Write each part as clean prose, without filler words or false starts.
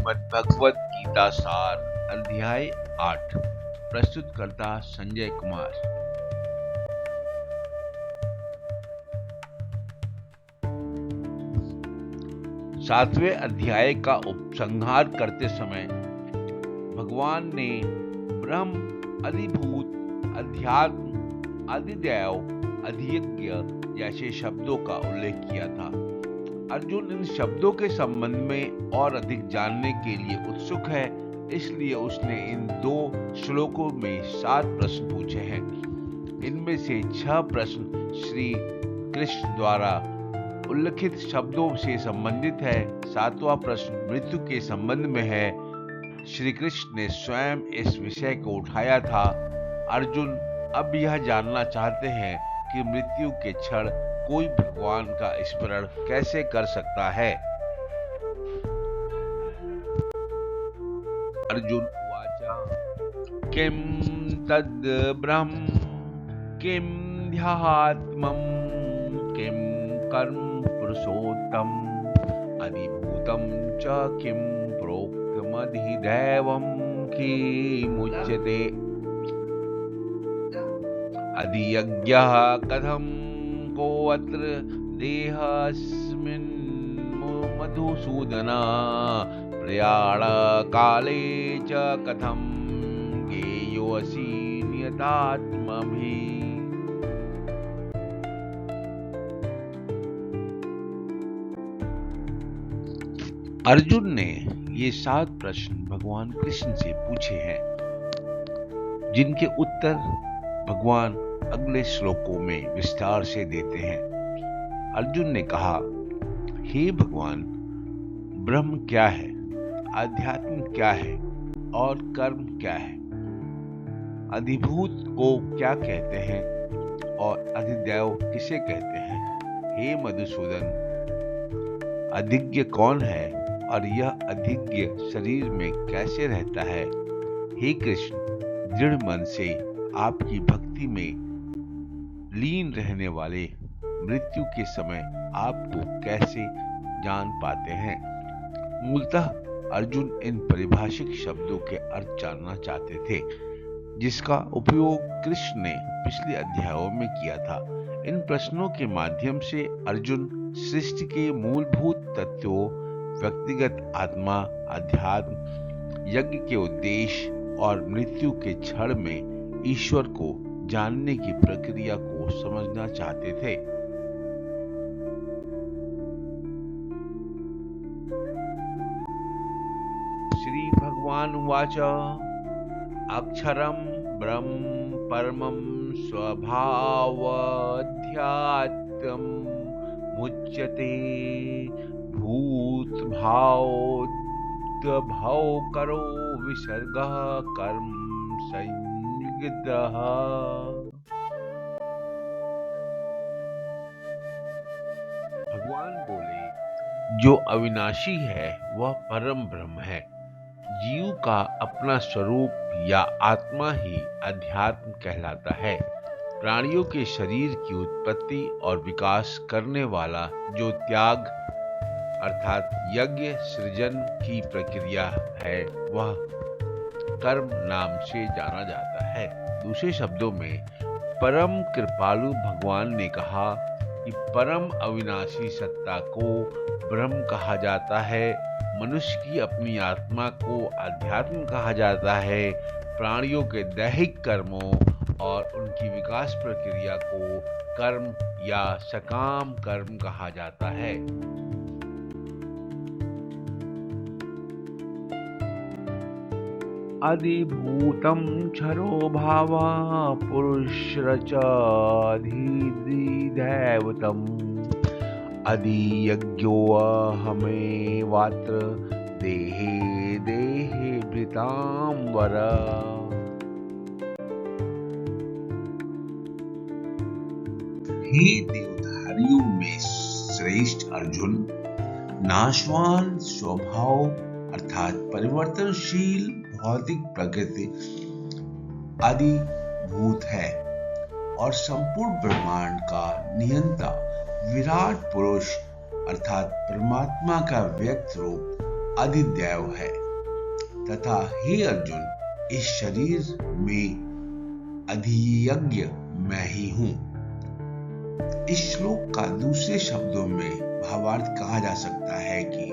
श्रीमद् भगवद गीता सार अध्याय 8। प्रस्तुतकर्ता संजय कुमार। सातवें अध्याय का उपसंहार करते समय भगवान ने ब्रह्म, अधिभूत, अध्यात्म, अधिदैव, अधियज्ञ जैसे शब्दों का उल्लेख किया था। अर्जुन इन शब्दों के संबंध में और अधिक जानने के लिए उत्सुक है, इसलिए उसने इन 2 श्लोकों में 7 प्रश्न पूछे हैं। इनमें से 6 प्रश्न श्री कृष्ण द्वारा उल्लिखित शब्दों से संबंधित है। 7वां प्रश्न मृत्यु के संबंध में है। श्री कृष्ण ने स्वयं इस विषय को उठाया था। अर्जुन अब यह जानना चाहते हैं कि मृत्यु के क्षण कोई भगवान का स्मरण कैसे कर सकता है। अर्जुन उवाच किम तद् ब्रह्म किम ध्यात्मम् किम कर्म पुरुषोत्तम अधिभूतं च किम प्रोक्तमधिदैवं किमुच्यते अधियज्ञः कथं कोऽत्र देहस्मिन् मधुसूदन प्रयाण काले च कथं ज्ञेयोऽसि नियतात्मभिः। अर्जुन ने ये 7 प्रश्न भगवान कृष्ण से पूछे हैं, जिनके उत्तर भगवान अगले श्लोकों में विस्तार से देते हैं। अर्जुन ने कहा, हे भगवान, ब्रह्म क्या है, अध्यात्म क्या है और कर्म क्या है, अधिभूत को क्या कहते हैं और अधिदैव किसे कहते हैं। हे मधुसूदन, अधिज्ञ कौन है और यह अधिज्ञ शरीर में कैसे रहता है। हे कृष्ण, दृढ़ मन से आपकी भक्ति में लीन रहने वाले मृत्यु के समय आपको कैसे जान पाते हैं। मूलतः अर्जुन इन परिभाषिक शब्दों के अर्थ जानना चाहते थे, जिसका उपयोग कृष्ण ने पिछले अध्यायों में किया था। इन प्रश्नों के माध्यम से अर्जुन सृष्टि के मूलभूत तत्वों, व्यक्तिगत आत्मा, अध्यात्म, यज्ञ के उद्देश्य और मृत्यु के क्षण में ईश्वर को जानने की प्रक्रिया को समझना चाहते थे। श्री भगवान उवाच अक्षरं ब्रह्म परमं स्वभावध्यात्मं मुच्यते भूत भावोद्भव करो विसर्गः कर्म संयुगतः। भगवान बोले, जो अविनाशी है वह परम ब्रह्म है। जीव का अपना स्वरूप या आत्मा ही अध्यात्म कहलाता है। प्राणियों के शरीर की उत्पत्ति और विकास करने वाला जो त्याग अर्थात यज्ञ सृजन की प्रक्रिया है, वह कर्म नाम से जाना जाता है। दूसरे शब्दों में परम कृपालु भगवान ने कहा कि परम अविनाशी सत्ता को ब्रह्म कहा जाता है। मनुष्य की अपनी आत्मा को अध्यात्म कहा जाता है। प्राणियों के दैहिक कर्मों और उनकी विकास प्रक्रिया को कर्म या सकाम कर्म कहा जाता है। अधिभूतं क्षरो भावा पुरुषरचाधिदैवतम् अधियज्ञो अहमेवात्र देहे देहे भृतांबर। हे देवधारियों में श्रेष्ठ अर्जुन, नाशवान स्वभाव अर्थात परिवर्तनशील भौतिक प्रकृति अधिभूत है और संपूर्ण ब्रह्मांड का नियंता विराट पुरुष अर्थात परमात्मा का व्यक्त रूप अधिदैव है तथा हे अर्जुन, इस शरीर में अधियज्ञ मैं ही हूं। इस श्लोक का दूसरे शब्दों में भावार्थ कहा जा सकता है कि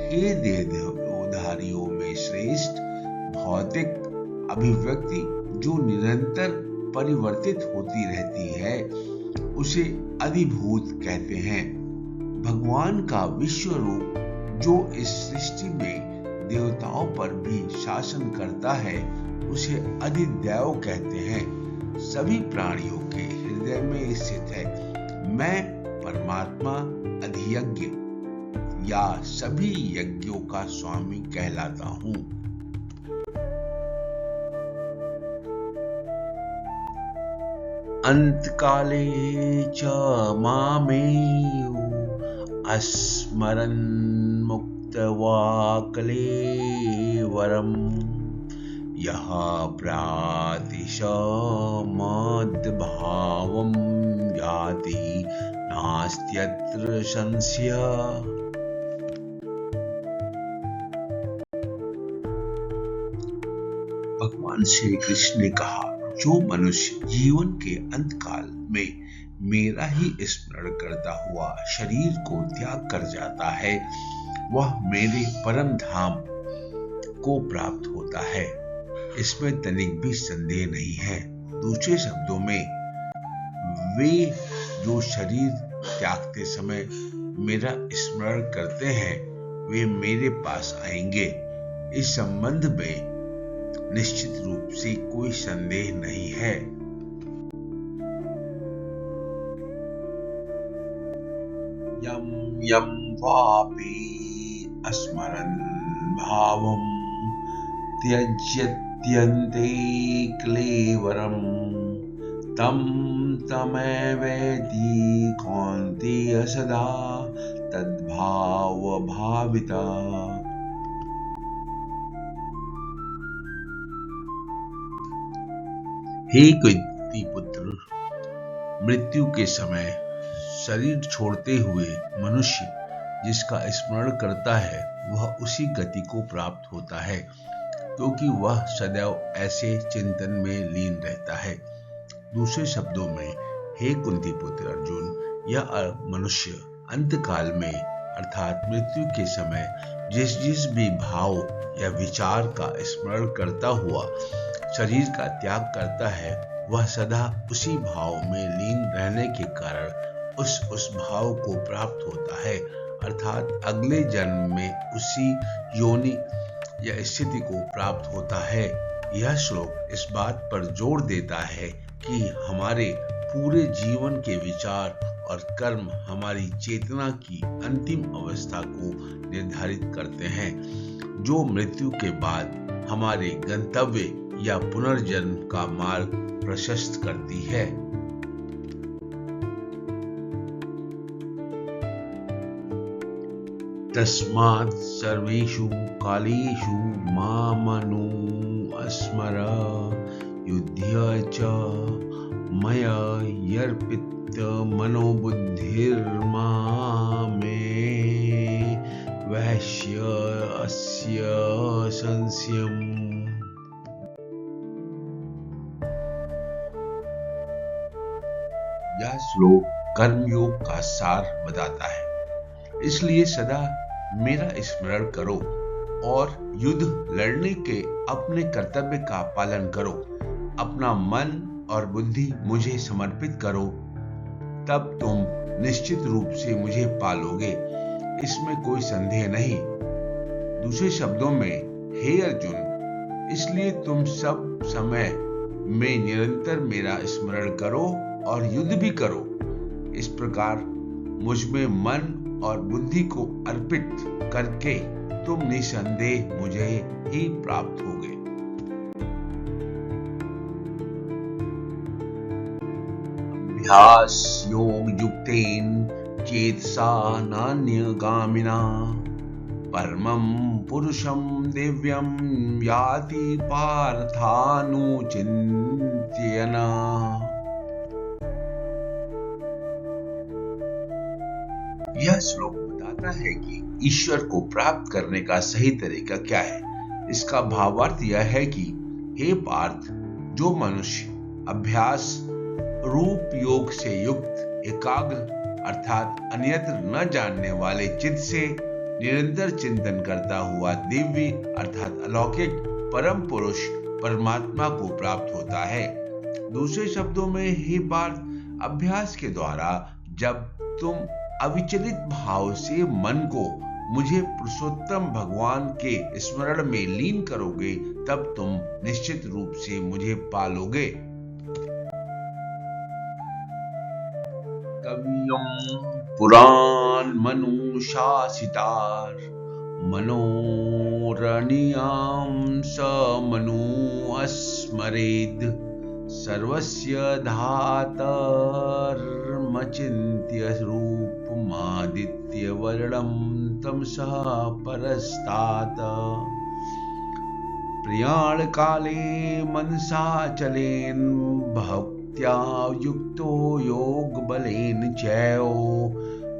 हे देहधारियों में श्रेष्ठ, भौतिक अभिव्यक्ति जो निरंतर परिवर्तित होती रहती है उसे अधिभूत कहते हैं। भगवान का विश्व रूप जो इस सृष्टि में देवताओं पर भी शासन करता है उसे अधिदैव कहते हैं। सभी प्राणियों के हृदय में स्थित है। मैं परमात्मा अधियज्ञ या सभी यज्ञों का स्वामी कहलाता हूं। अंतकाले च मामेव अस्मरन् मुक्त्वा कलेवरम् यः प्राति स मद्भावं याति नास्त्यत्र संशयः। भगवान श्री कृष्ण ने कहा, जो मनुष्य जीवन के अंतकाल में मेरा ही स्मरण करता हुआ शरीर को त्याग कर जाता है वह मेरे परम धाम को प्राप्त होता है। इसमें तनिक भी संदेह नहीं है। दूसरे शब्दों में, वे जो शरीर त्यागते समय मेरा स्मरण करते हैं वे मेरे पास आएंगे। इस संबंध में निश्चित रूप से कोई संदेह नहीं है। यम यम वापि अस्मरन् भावं त्यज्यत्यन्ते क्लेवरं तं तमेवेति कौन्तेय सदा तद्भाव भाविता। हे कुंती पुत्र, मृत्यु के समय शरीर छोड़ते हुए मनुष्य जिसका स्मरण करता है वह उसी गति को प्राप्त होता है, क्योंकि वह सदैव ऐसे चिंतन में लीन रहता है। दूसरे शब्दों में, हे कुंती पुत्र अर्जुन, यह मनुष्य अंतकाल में अर्थात मृत्यु के समय जिस भी भाव या विचार का स्मरण करता हुआ शरीर का त्याग करता है वह सदा उसी भाव में लीन रहने के कारण उस भाव को प्राप्त होता है, अर्थात अगले जन्म में उसी योनि या स्थिति को प्राप्त होता है। यह श्लोक इस बात पर जोर देता है कि हमारे पूरे जीवन के विचार और कर्म हमारी चेतना की अंतिम अवस्था को निर्धारित करते हैं, जो मृत्यु के बाद हमारे गंतव्य या पुनर्जन्म का मार्ग प्रशस्त करती है। तस्मात् सर्वेषु कालेषु मामनु स्मर युध्य च मया अर्पित मनोबुद्धिर्मा मे वैश्य अस्य संशयम्। यह श्लोक कर्मयोग का सार बताता है। इसलिए सदा मेरा स्मरण करो और युद्ध लड़ने के अपने कर्तव्य का पालन करो। अपना मन और बुद्धि मुझे समर्पित करो, तब तुम निश्चित रूप से मुझे पालोगे, इसमें कोई संदेह नहीं। दूसरे शब्दों में, हे अर्जुन, इसलिए तुम सब समय में निरंतर मेरा स्मरण करो और युद्ध भी करो। इस प्रकार मुझ में मन और बुद्धि को अर्पित करके तुम निसंदेह मुझे ही प्राप्त होगे। अभ्यास योग युक्तेन चेतसा नान्यगामिना परमं पुरुषं दिव्यं याति पार्थानुचिन्तयन्। यह श्लोक बता बताता है कि ईश्वर को प्राप्त करने का सही तरीका क्या है। इसका भावार्थ यह है कि हे पार्थ, जो मनुष्य अभ्यास रूप योग से युक्त एकाग्र अर्थात अन्यत्र न जानने वाले चित्त से निरंतर चिंतन करता हुआ दिव्य अर्थात अलौकिक परम पुरुष परमात्मा को प्राप्त होता है। दूसरे शब्दों में हे पार्थ, अभ्यास के द्वारा जब तुम अविचलित भाव से मन को मुझे पुरुषोत्तम भगवान के स्मरण में लीन करोगे, तब तुम निश्चित रूप से मुझे पालोगे। कवियं पुराण मनुशासितार मनोरणीयां स मनु अस्मरेद सर्वस्य धातर्मचिन्त्य रूपमादित्य वर्णं तमसः परस्तात् प्रयाण काले मनसा चलेन भक्त्या युक्तो योग बलेन चैव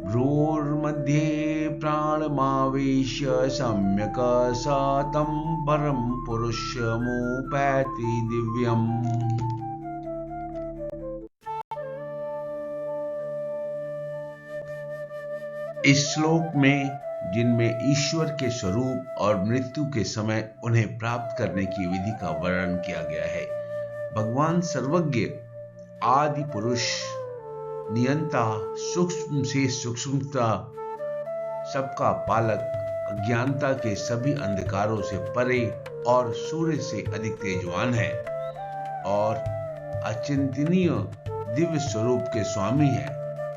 भ्रूर्मध्ये प्राणमावेश्य सम्यक स तं परं पुरुषमुपैति दिव्यम्। इस श्लोक में जिनमें ईश्वर के स्वरूप और मृत्यु के समय उन्हें प्राप्त करने की विधि का वर्णन किया गया है। भगवान सर्वज्ञ आदि पुरुष नियंता सूक्ष्म से सूक्ष्मता सबका पालक अज्ञानता के सभी अंधकारों से परे और सूर्य से अधिक तेजवान है और अचिंतनीय दिव्य स्वरूप के स्वामी है।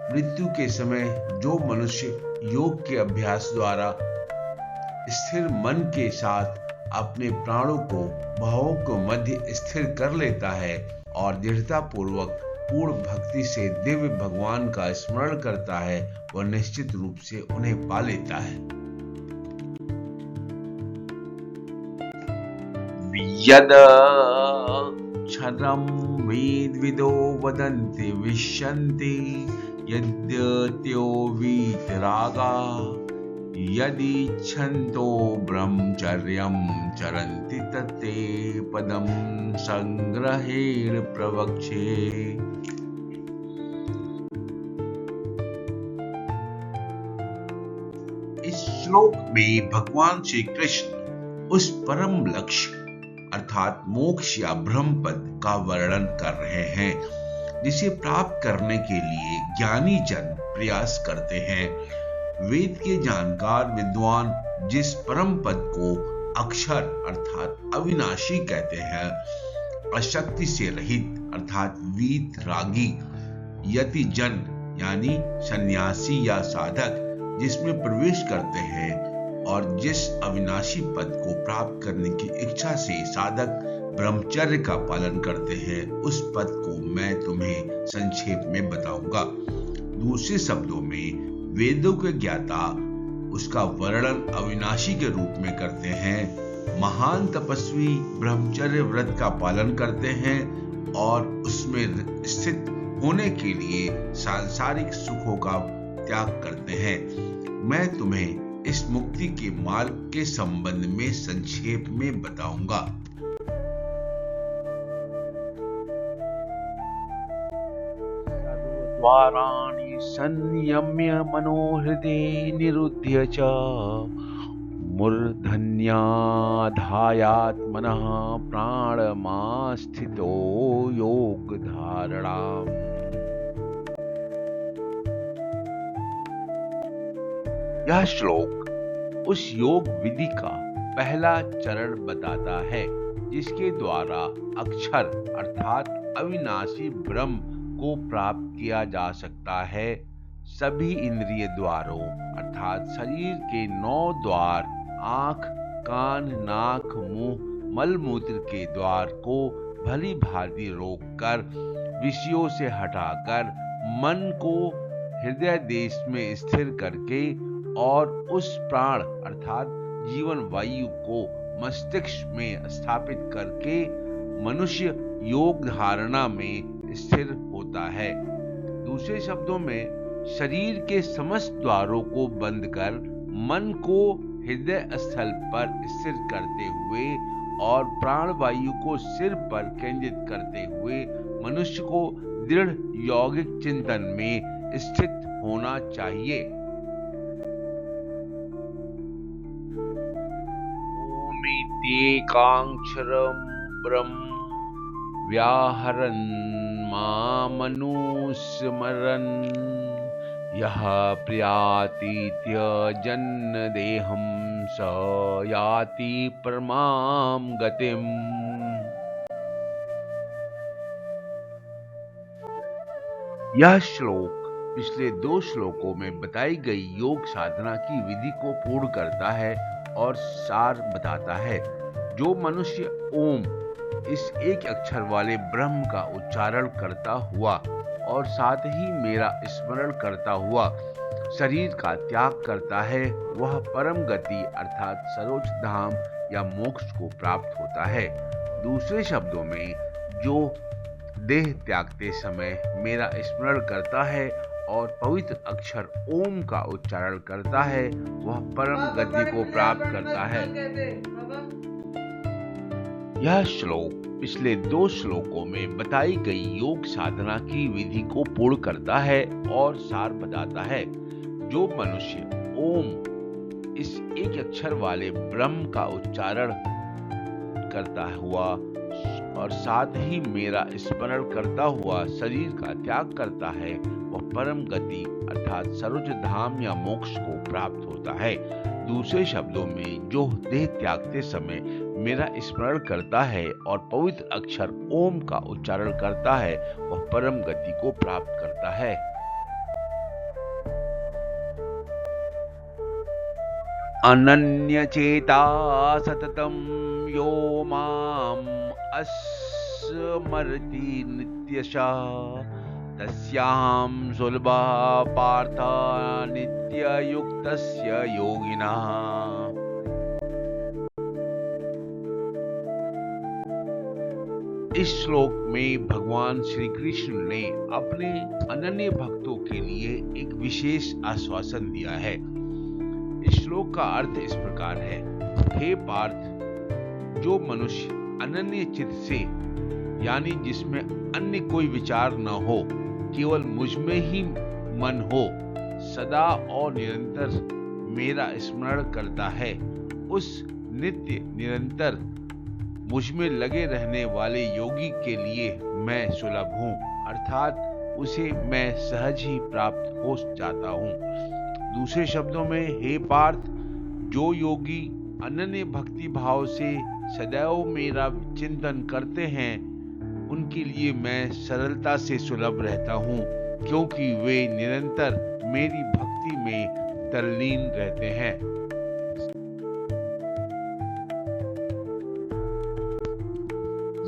मृत्यु के समय जो मनुष्य योग के अभ्यास द्वारा स्थिर मन के साथ अपने प्राणों को भावों को मध्य स्थिर कर लेता है और दृढ़ता पूर्वक पूर्ण भक्ति से दिव्य भगवान का स्मरण करता है, वह निश्चित रूप से उन्हें पा लेता है। यदा क्षरम वेदविदो वदन्ति विश्यन्ति यद्यत्यो वीतरागा यदिच्छन्तो ब्रह्मचर्यं चरन्ति तत्ते पदं संग्रहेण प्रवक्षे। इस श्लोक में भगवान श्री कृष्ण उस परम लक्ष्य अर्थात मोक्ष या ब्रह्म पद का वर्णन कर रहे हैं जिसे प्राप्त करने के लिए ज्ञानी जन प्रयास करते हैं। वेद के जानकार विद्वान जिस परम पद को अक्षर अर्थात अविनाशी कहते हैं, अशक्ति से रहित अर्थात वीतरागी यति जन यानी सन्यासी या साधक जिसमें प्रवेश करते हैं और जिस अविनाशी पद को प्राप्त करने की इच्छा से साधक ब्रह्मचर्य का पालन करते हैं, उस पद को मैं तुम्हें संक्षेप में बताऊंगा। दूसरे शब्दों में वेदों के ज्ञाता उसका वर्णन अविनाशी के रूप में करते हैं। महान तपस्वी ब्रह्मचर्य व्रत का पालन करते हैं और उसमें स्थित होने के लिए सांसारिक सुखों का त्याग करते हैं। मैं तुम्हें इस मुक्ति के मार्ग के संबंध में संक्षेप में बताऊंगा। द्वाराणि संयम्य मनोहृदे निरुध्य च मूर्धन्याधायात्मनः प्राणमास्थितो योग धारणाम्। यह श्लोक उस योग विधि का पहला चरण बताता है जिसके द्वारा अक्षर अर्थात अविनाशी ब्रह्म को प्राप्त किया जा सकता है। सभी इंद्रिय द्वारों अर्थात शरीर के 9 द्वार आंख, कान, नाक, मुंह, मल मूत्र के द्वार को भली भांति रोककर विषयों से हटाकर मन को हृदय देश में स्थिर करके और उस प्राण अर्थात जीवन वायु को मस्तिष्क में स्थापित करके मनुष्य योग धारणा में स्थिर होता है। दूसरे शब्दों में शरीर के समस्त द्वारों को बंद कर मन को हृदय स्थल पर स्थिर करते हुए और प्राणवायु को सिर पर केंद्रित करते हुए मनुष्य को दृढ़ यौगिक चिंतन में स्थित होना चाहिए। ओमित्येकाक्षरं ब्रह्म व्याहरन् मामनुस्मरन् यः प्रियातीत्यजन्नदेहं स याति परमां गतिम्। यह श्लोक पिछले 2 श्लोकों में बताई गई योग साधना की विधि को पूर्ण करता है और सार बताता है। जो मनुष्य ओम इस एक अक्षर वाले ब्रह्म का उच्चारण करता हुआ और साथ ही मेरा स्मरण करता हुआ शरीर का त्याग करता है, वह परम गति अर्थात सरोज धाम या मोक्ष को प्राप्त होता है। दूसरे शब्दों में, जो देह त्यागते समय मेरा स्मरण करता है और पवित्र अक्षर ओम का उच्चारण करता है, वह परम गति को प्राप्त करता है। यह श्लोक पिछले 2 श्लोकों में बताई गई योग साधना की विधि को पूर्ण करता है और सार बताता है। जो मनुष्य ओम इस एक अक्षर वाले ब्रह्म का उच्चारण करता हुआ और साथ ही मेरा स्मरण करता हुआ शरीर का त्याग करता है, वह परम गति अर्थात सरोज धाम या मोक्ष को प्राप्त होता है। दूसरे शब्दों में, जो देह त्यागते समय मेरा स्मरण करता है और पवित्र अक्षर ओम का उच्चारण करता है, वह परम गति को प्राप्त करता है। अनन्यचेता सततं यो माम् स्मरति नित्यशः तस्यां सुलभा पार्थ नित्ययुक्तस्य योगिनः। इस श्लोक में भगवान श्री कृष्ण ने अपने अनन्य भक्तों के लिए एक विशेष आश्वासन दिया है। इस श्लोक का अर्थ इस प्रकार है, हे पार्थ, जो मनुष्य अनन्य चित्त से यानी जिसमें अन्य कोई विचार न हो, केवल मुझ में ही मन हो, सदा और निरंतर मेरा स्मरण करता है, उस नित्य निरंतर मुझ में लगे रहने वाले योगी के लिए मैं सुलभ हूँ, अर्थात उसे मैं सहज ही प्राप्त हो जाता हूँ। दूसरे शब्दों में, हे पार्थ, जो योगी अनन्य भक्ति भाव से सदैव मेरा चिंतन करते हैं, उनके लिए मैं सरलता से सुलभ रहता हूँ, क्योंकि वे निरंतर मेरी भक्ति में तल्लीन रहते हैं।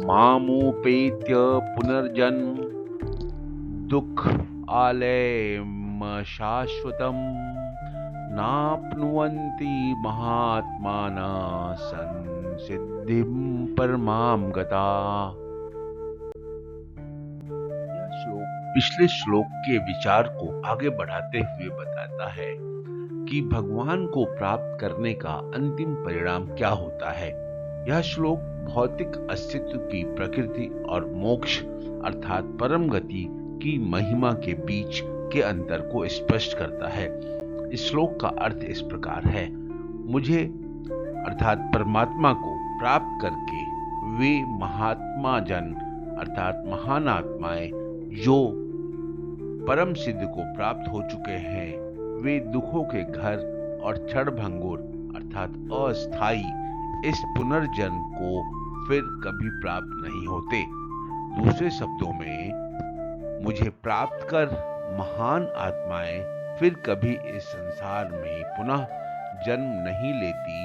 मामुपेत्य पुनर्जन्म दुख आलयम शाश्वतम नाप्नुवन्ति महात्माना संसिद्धिं परमां गता। यह श्लोक पिछले श्लोक के विचार को आगे बढ़ाते हुए बताता है कि भगवान को प्राप्त करने का अंतिम परिणाम क्या होता है। यह श्लोक भौतिक अस्तित्व की प्रकृति और मोक्ष अर्थात परम गति की महिमा के बीच के अंतर को स्पष्ट करता है। इस श्लोक का अर्थ इस प्रकार है, मुझे अर्थात परमात्मा को प्राप्त करके वे महात्मा जन अर्थात महान आत्माएं जो परम सिद्ध को प्राप्त हो चुके हैं, वे दुखों के घर और क्षणभंगुर अर्थात अस्थायी इस पुनर्जन्म को फिर कभी प्राप्त नहीं होते। दूसरे शब्दों में, मुझे प्राप्त कर महान आत्माएं फिर कभी इस संसार में पुनः जन्म नहीं लेती।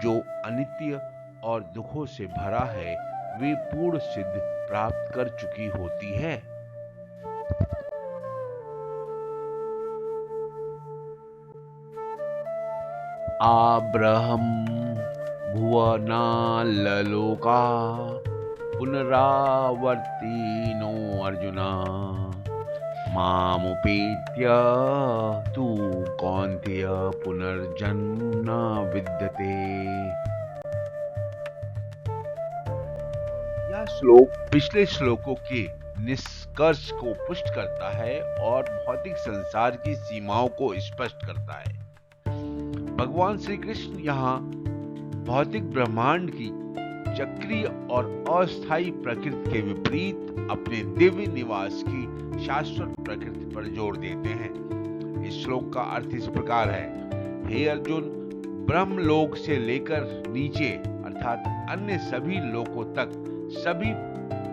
जो अनित्य और दुखों से भरा है, वे पूर्ण सिद्ध प्राप्त कर चुकी होती है। आब्रहम भुवनाल्लोका पुनरावर्तिनो अर्जुना मामुपेत्य तु कौन्तेय पुनर्जन्म न विद्यते। यह श्लोक पिछले श्लोकों के निष्कर्ष को पुष्ट करता है और भौतिक संसार की सीमाओं को स्पष्ट करता है। भगवान श्री कृष्ण यहाँ भौतिक ब्रह्मांड की चक्रीय और अस्थायी प्रकृति के विपरीत अपने दिव्य निवास की शाश्वत प्रकृति पर जोर देते हैं। इस श्लोक का अर्थ इस प्रकार है, हे अर्जुन, ब्रह्मलोक से लेकर नीचे अर्थात अन्य सभी लोकों तक सभी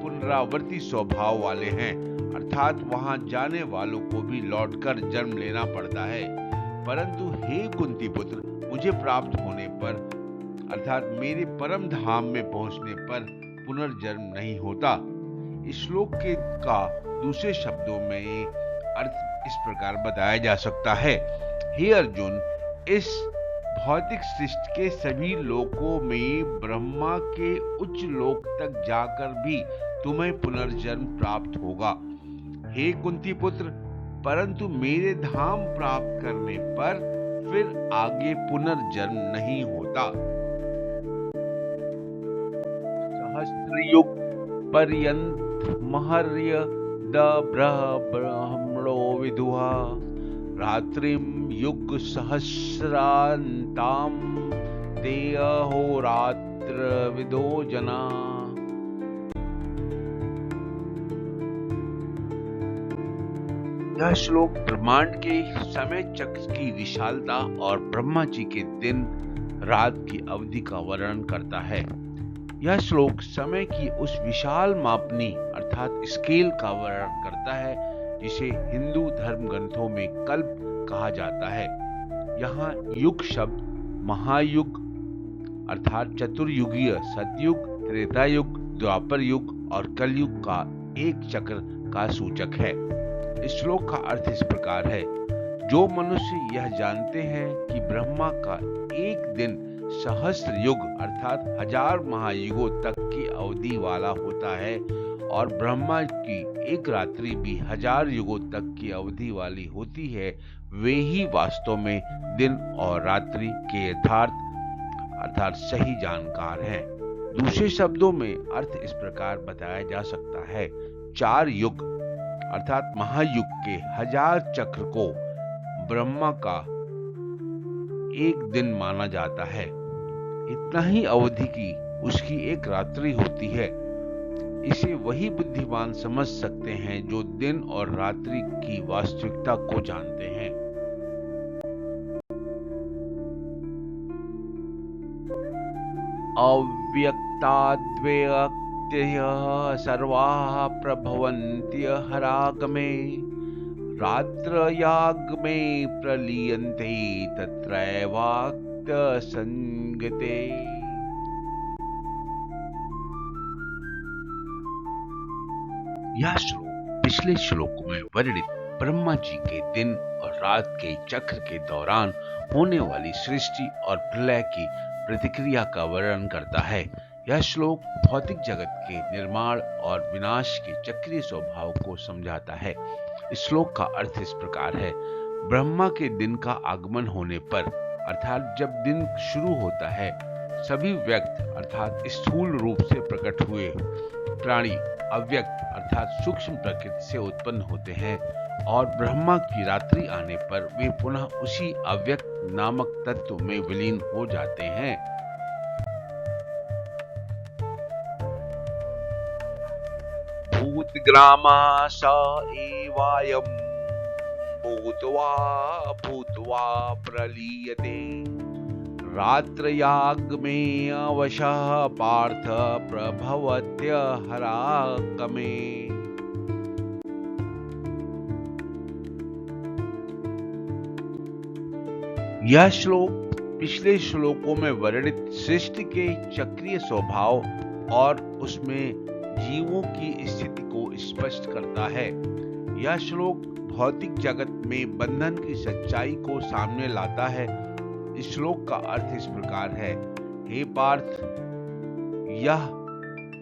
पुनरावर्ती स्वभाव वाले हैं, अर्थात वहां जाने वालों को भी लौटकर जन्म लेना पड़ता है। परंतु हे कुंती पुत्र, मुझे प्राप्त होने पर अर्थात मेरे परम धाम में पहुंचने पर पुनर्जन्म नहीं होता। इस श्लोक के का दूसरे शब्दों में अर्थ इस प्रकार बताया जा सकता है, हे अर्जुन, इस भौतिक सृष्टि के सभी लोकों में ब्रह्मा के उच्च लोक तक जाकर भी तुम्हें पुनर्जन्म प्राप्त होगा। हे कुंती पुत्र, परंतु मेरे धाम प्राप्त करने पर फिर आगे पुनर्जन्म नहीं होता। सहस्त्रयुग पर्यंत महर्य ब्रह्मणो विदुहा रात्रिम युग सहस्रांताम ते अहोरात्र विदो जना। यह श्लोक ब्रह्मांड के समय चक्र की विशालता और ब्रह्मा जी के दिन रात की अवधि का वर्णन करता है। यह श्लोक समय की उस विशाल मापनी अर्थात स्केल का वर्णन करता है जिसे हिंदू धर्म ग्रंथों में कल्प कहा जाता है। यहाँ युग शब्द महायुग अर्थात चतुर्युगीय सतयुग, त्रेता युग, द्वापर युग और कलयुग का एक चक्र का सूचक है। इस श्लोक का अर्थ इस प्रकार है, जो मनुष्य यह जानते हैं कि ब्रह्मा का एक दिन सहस्त्र युग अर्थात 1000 महायुगों तक की अवधि वाला होता है और ब्रह्मा की एक रात्रि भी 1000 युगों तक की अवधि वाली होती है, वे ही वास्तव में दिन और रात्रि के यथार्थ अर्थात सही जानकार हैं। दूसरे शब्दों में अर्थ इस प्रकार बताया जा सकता है, 4 युग अर्थात महायुग के 1000 चक्र को ब्रह्मा का एक दिन माना जाता है। इतना ही अवधि की उसकी एक रात्रि होती है। इसे वही बुद्धिमान समझ सकते हैं जो दिन और रात्रि की वास्तविकता को जानते हैं। अव्यक्ताद्व्यक्तयः सर्वाः प्रभवन्त्यः हरागमे रात्रयागमे प्रलीयन्ते तत्रैवाक्त संगते। यह श्लोक पिछले श्लोकों में वर्णित ब्रह्मा जी के दिन और रात के चक्र के दौरान होने वाली सृष्टि और प्रलय की प्रतिक्रिया का वर्णन करता है। यह श्लोक भौतिक जगत के निर्माण और विनाश के चक्रीय स्वभाव को समझाता है। इस श्लोक का अर्थ इस प्रकार है, ब्रह्मा के दिन का आगमन होने पर अर्थात जब दिन शुरू होता है, सभी व्यक्त अर्थात स्थूल रूप से प्रकट हुए प्राणी अव्यक्त अर्थात सूक्ष्म प्रकृति से उत्पन्न होते हैं और ब्रह्मा की रात्रि आने पर वे पुनः उसी अव्यक्त नामक तत्व में विलीन हो जाते हैं। भूतग्रामा स एवायम् भूत्वा भूत्वा प्रलीयते रात्रयागमे अवशः पार्थ प्रभवत्य हरागमे। यह श्लोक पिछले श्लोकों में वर्णित सृष्टि के चक्रीय स्वभाव और उसमें जीवों की स्थिति को स्पष्ट करता है। यह श्लोक भौतिक जगत में बंधन की सच्चाई को सामने लाता है। इस श्लोक का अर्थ इस प्रकार है, हे पार्थ, यह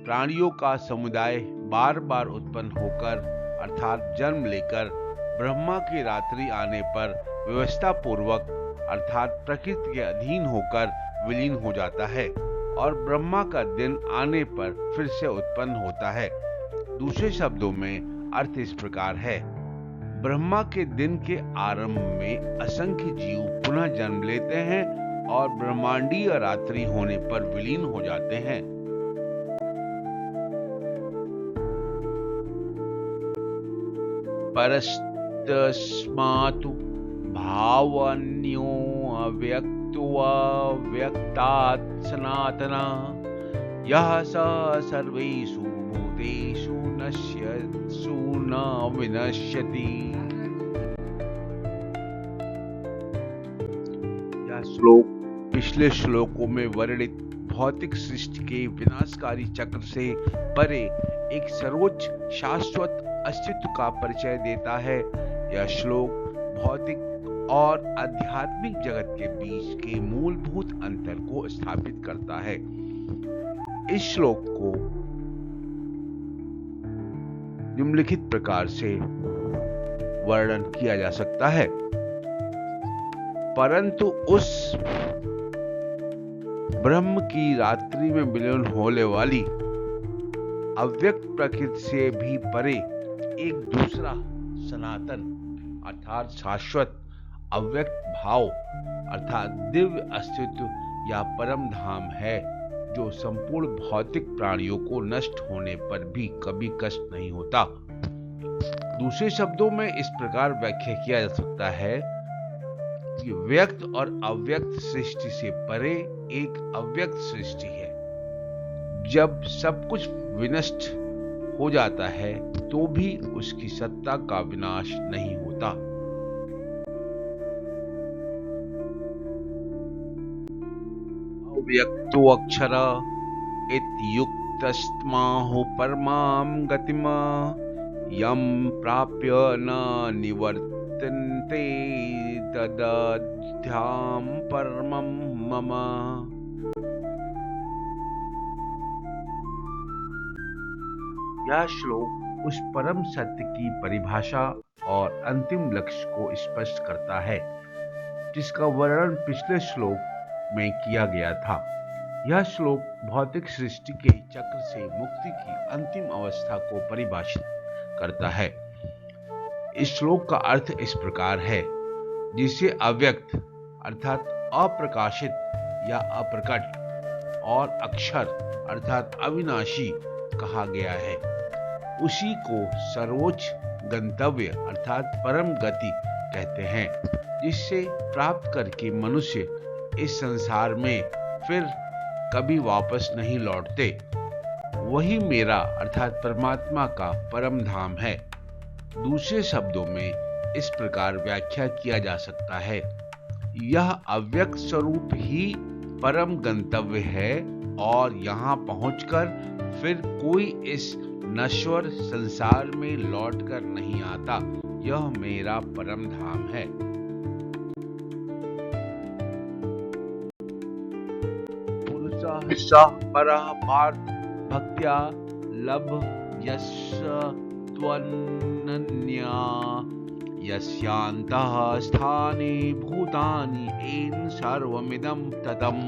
प्राणियों का समुदाय बार बार उत्पन्न होकर अर्थात जन्म लेकर ब्रह्मा की रात्रि आने पर व्यवस्था पूर्वक अर्थात प्रकृति के अधीन होकर विलीन हो जाता है और ब्रह्मा का दिन आने पर फिर से उत्पन्न होता है। दूसरे शब्दों में अर्थ इस प्रकार है, ब्रह्मा के दिन के आरंभ में असंख्य जीव पुनः जन्म लेते हैं और ब्रह्मांडीय रात्रि होने पर विलीन हो जाते हैं। परस्तस्मातु भावन्यो अव्यक्तात् सनातनः यः स सर्वेषु भूतेषु नश्यत्सु न विनश्यति। यह श्लोक पिछले श्लोकों में वर्णित भौतिक सृष्टि के विनाशकारी चक्र से परे एक सर्वोच्च शाश्वत अस्तित्व का परिचय देता है। यह श्लोक भौतिक और आध्यात्मिक जगत के बीच के मूलभूत अंतर को स्थापित करता है। इस श्लोक को निम्नलिखित प्रकार से वर्णन किया जा सकता है, परंतु उस ब्रह्म की रात्रि में विलीन होने वाली अव्यक्त प्रकृति से भी परे एक दूसरा सनातन अर्थात शाश्वत अव्यक्त भाव अर्थात दिव्य अस्तित्व या परम धाम है, जो संपूर्ण भौतिक प्राणियों को नष्ट होने पर भी कभी कष्ट नहीं होता। दूसरे शब्दों में इस प्रकार व्याख्या किया जा सकता है कि व्यक्त और अव्यक्त सृष्टि से परे एक अव्यक्त सृष्टि है। जब सब कुछ विनष्ट हो जाता है तो भी उसकी सत्ता का विनाश नहीं होता। अव्यक्तो अक्षर इत्युक्तस्माहु परमां गतिम यं प्राप्य न निवर्तन्ते तदध्यां परमं मम। यह श्लोक उस परम सत्य की परिभाषा और अंतिम लक्ष्य को स्पष्ट करता है जिसका वर्णन पिछले श्लोक में किया गया था। यह श्लोक भौतिक सृष्टि के चक्र से मुक्ति की अंतिम अवस्था को परिभाषित करता है। इस श्लोक का अर्थ इस प्रकार है, जिसे अव्यक्त अर्थात अप्रकाशित या अप्रकट और अक्षर अर्थात अविनाशी कहा गया है, उसी को सर्वोच्च गंतव्य अर्थात परम गति कहते हैं, जिससे प्राप्त करके मनुष्य इस संसार में फिर कभी वापस नहीं लौटते। वही मेरा अर्थात परमात्मा का परम धाम है। दूसरे शब्दों में इस प्रकार व्याख्या किया जा सकता है, यह अव्यक्त स्वरूप ही परम गंतव्य है और यहाँ पहुंचकर फिर कोई इस नश्वर संसार में लौटकर नहीं आता। यह मेरा परम धाम है। पुरुषः परः पार्थ भक्त्या लभ यस्य त्वनन्या यस्यान्तः स्थाने भूतानि येन सर्वमिदं ततम्।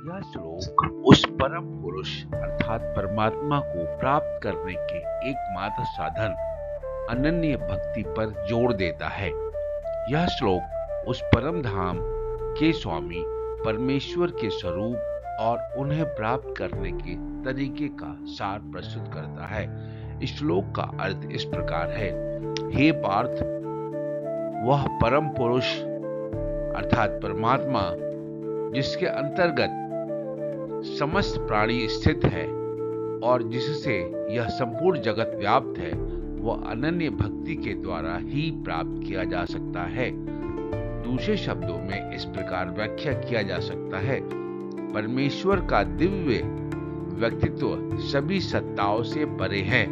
यह श्लोक उस परम पुरुष अर्थात परमात्मा को प्राप्त करने के एकमात्र साधन अनन्य भक्ति पर जोर देता है। यह श्लोक उस परम धाम के स्वामी परमेश्वर के स्वरूप और उन्हें प्राप्त करने के तरीके का सार प्रस्तुत करता है। इस श्लोक का अर्थ इस प्रकार है, हे पार्थ, वह परम पुरुष अर्थात परमात्मा जिसके अंतर्गत समस्त प्राणी स्थित है और जिससे यह संपूर्ण जगत व्याप्त है, वह अनन्य भक्ति के द्वारा ही प्राप्त किया जा सकता है। दूसरे शब्दों में इस प्रकार व्याख्या किया जा सकता है, परमेश्वर का दिव्य व्यक्तित्व सभी सत्ताओं से परे है।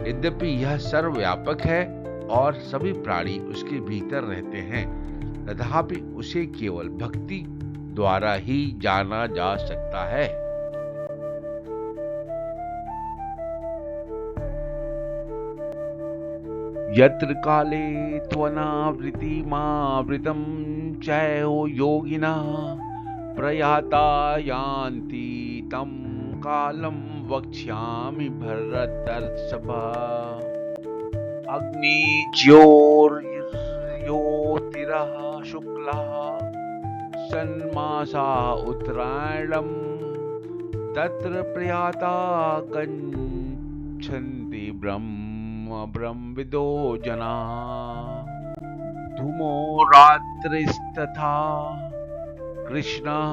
यद्यपि यह सर्वव्यापक है और सभी प्राणी उसके भीतर रहते हैं, तथापि उसे केवल भक्ति द्वारा ही जाना जा सकता है। यत्र काले त्वनावृतिमावृतं चैव योगिनः प्रयाता यान्ति तं कालं वक्ष्यामि भरतर्षभा। अग्निज्योतिर्ज्योतिरः शुक्लः षण्मासा उत्तरायणम् तत्र प्रयाता गच्छन्ति ब्रह्मविदो जनाः। धूमो रात्रिस्तथा कृष्णः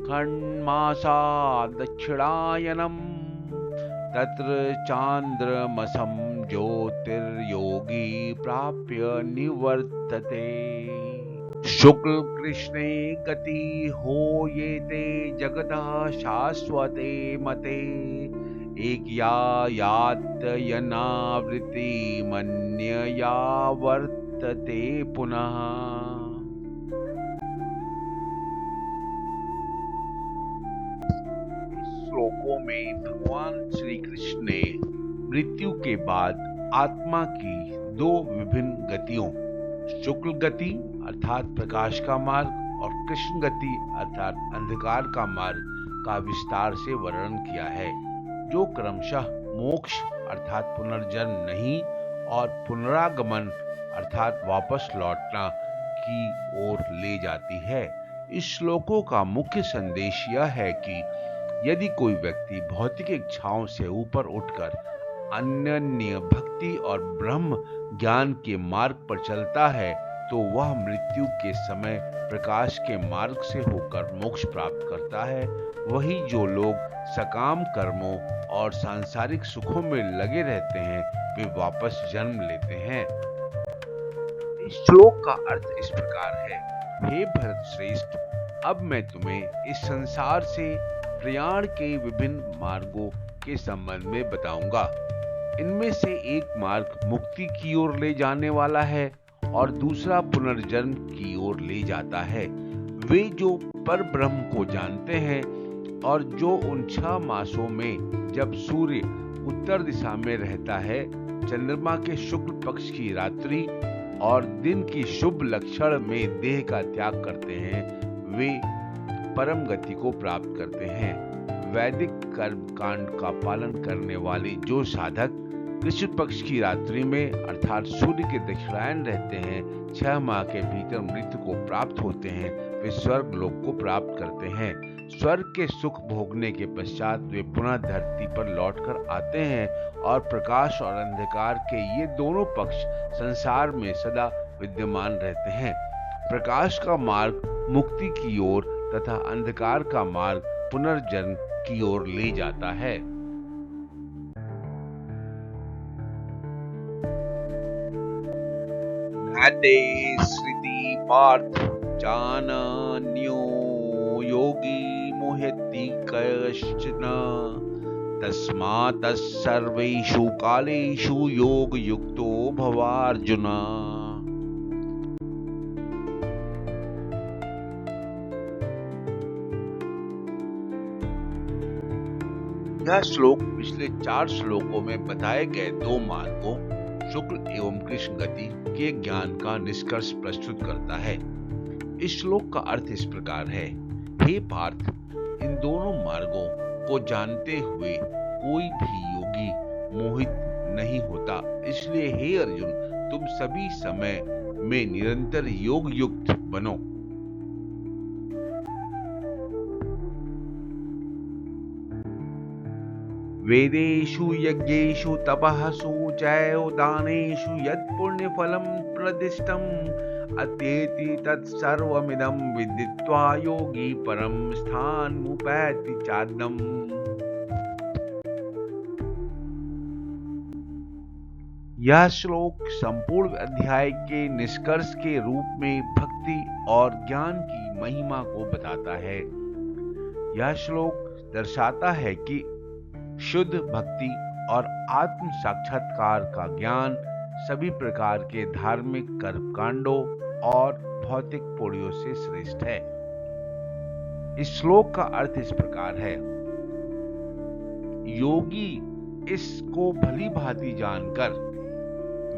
खण्डमासा दक्षिणायनम् तत्र चान्द्रमसं ज्योतिर्योगी प्राप्य निवर्तते। शुक्ल कृष्णे गति होयेते जगतः शाश्वते मते एक यात्ययनावृत्ति मन्यया वर्तते पुनः। श्लोकों में भगवान श्री कृष्ण ने मृत्यु के बाद आत्मा की दो विभिन्न गतियों, शुक्ल गति अर्थात प्रकाश का मार्ग और कृष्ण गति अर्थात अंधकार का मार्ग का विस्तार से वर्णन किया है, जो क्रमशः मोक्ष अर्थात पुनर्जन्म नहीं और पुनरागमन अर्थात वापस लौटना की ओर ले जाती है। इस श्लोकों का मुख्य संदेश यह है कि यदि कोई व्यक्ति भौतिक इच्छाओं से ऊपर उठकर अनन्य भक्ति और ब्रह्म ज्ञान के मार्ग पर चलता है तो वह मृत्यु के समय प्रकाश के मार्ग से होकर मोक्ष प्राप्त करता है। वही जो लोग सकाम कर्मों और सांसारिक सुखों में लगे रहते हैं वे वापस जन्म लेते हैं। इस श्लोक का अर्थ इस प्रकार है, हे भरत श्रेष्ठ, अब मैं तुम्हें इस संसार से प्रयाण के विभिन्न मार्गों के संबंध में बताऊंगा। इनमें से एक मार्ग मुक्ति की ओर ले जाने वाला है और दूसरा पुनर्जन्म की ओर ले जाता है। वे जो पर ब्रह्म को जानते हैं और जो उन 6 मासों में जब सूर्य उत्तर दिशा में रहता है, चंद्रमा के शुक्ल पक्ष की रात्रि और दिन की शुभ लक्षण में देह का त्याग करते हैं, वे परम गति को प्राप्त करते हैं। वैदिक कर्म कांड का पालन करने वाले जो साधक कृष्ण पक्ष की रात्रि में अर्थात सूर्य के दक्षिणायन रहते हैं, 6 माह के भीतर मृत्यु को प्राप्त होते हैं, वे स्वर्ग लोक को प्राप्त करते हैं। स्वर्ग के सुख भोगने के पश्चात वे पुनः धरती पर लौटकर आते हैं और प्रकाश और अंधकार के ये दोनों पक्ष संसार में सदा विद्यमान रहते हैं। प्रकाश का मार्ग मुक्ति की ओर तथा अंधकार का मार्ग पुनर्जन्म की ओर ले जाता है। नाते श्रुति पार्थ जानन्यो योगी मोहति कश्चन तस्मात् सर्वेषु कालेषु योग युक्तो भवार्जुन। यह श्लोक पिछले 4 श्लोकों में बताए गए 2 मार्गों शुक्ल एवं कृष्ण गति के ज्ञान का निष्कर्ष प्रस्तुत करता है। इस श्लोक का अर्थ इस प्रकार है, हे पार्थ, इन दोनों मार्गों को जानते हुए कोई भी योगी मोहित नहीं होता। इसलिए हे अर्जुन, तुम सभी समय में निरंतर योग युक्त बनो। वेदेषु यज्ञेषु तपःसु चैव दानेषु यत् पुण्यफलं प्रदिष्टम् अत्येति तत्सर्वमिदं विदित्वा योगी परं स्थानमुपैति चाद्यम्। यह श्लोक संपूर्ण अध्याय के निष्कर्ष के रूप में भक्ति और ज्ञान की महिमा को बताता है। यह श्लोक दर्शाता है कि शुद्ध भक्ति और आत्म साक्षात्कार का ज्ञान सभी प्रकार के धार्मिक कर्मकांडों और भौतिक पुण्यों से श्रेष्ठ है। इस श्लोक का अर्थ इस प्रकार है, योगी इसको भली भांति जानकर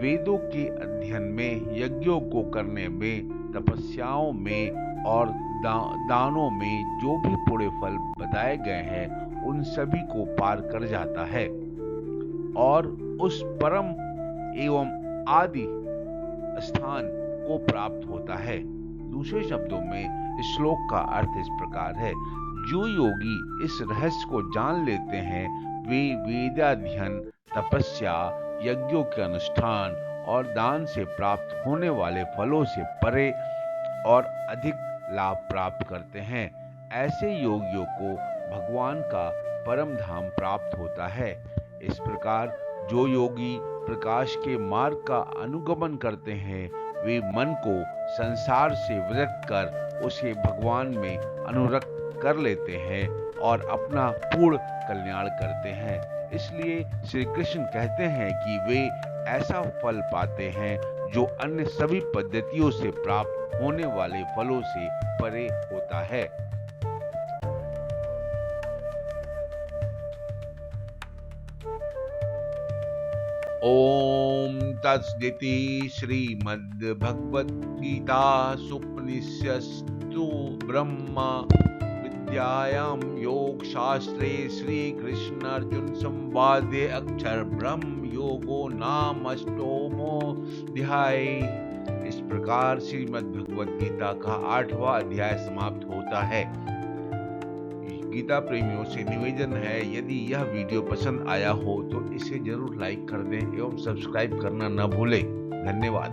वेदों के अध्ययन में, यज्ञों को करने में, तपस्याओं में और दानों में जो भी पुण्य फल बताए गए हैं उन सभी को पार कर जाता है और उस परम एवं आदि स्थान को प्राप्त होता है। दूसरे शब्दों में इस श्लोक का अर्थ इस प्रकार है, जो योगी इस रहस्य को जान लेते हैं वे वेदाध्ययन, तपस्या, यज्ञों के अनुष्ठान और दान से प्राप्त होने वाले फलों से परे और अधिक लाभ प्राप्त करते हैं। ऐसे योगियों को भगवान का परम धाम प्राप्त होता है। इस प्रकार जो योगी प्रकाश के मार्ग का अनुगमन करते हैं वे मन को संसार से विरक्त कर उसे भगवान में अनुरक्त कर लेते हैं और अपना पूर्ण कल्याण करते हैं। इसलिए श्री कृष्ण कहते हैं कि वे ऐसा फल पाते हैं जो अन्य सभी पद्धतियों से प्राप्त होने वाले फलों से परे होता है। ओम तत्सदिति श्रीमद्भगवद्गीतासूपनिषत्सु ब्रह्म विद्यायां योगशास्त्रे श्रीकृष्णार्जुन संवादे अक्षर ब्रह्म योगो नाम अष्टमोऽध्याय। इस प्रकार श्रीमद्भगवद्गीता का 8वां अध्याय समाप्त होता है। गीता प्रेमियों से निवेदन है, यदि यह वीडियो पसंद आया हो तो इसे जरूर लाइक कर दें एवं सब्सक्राइब करना न भूलें। धन्यवाद।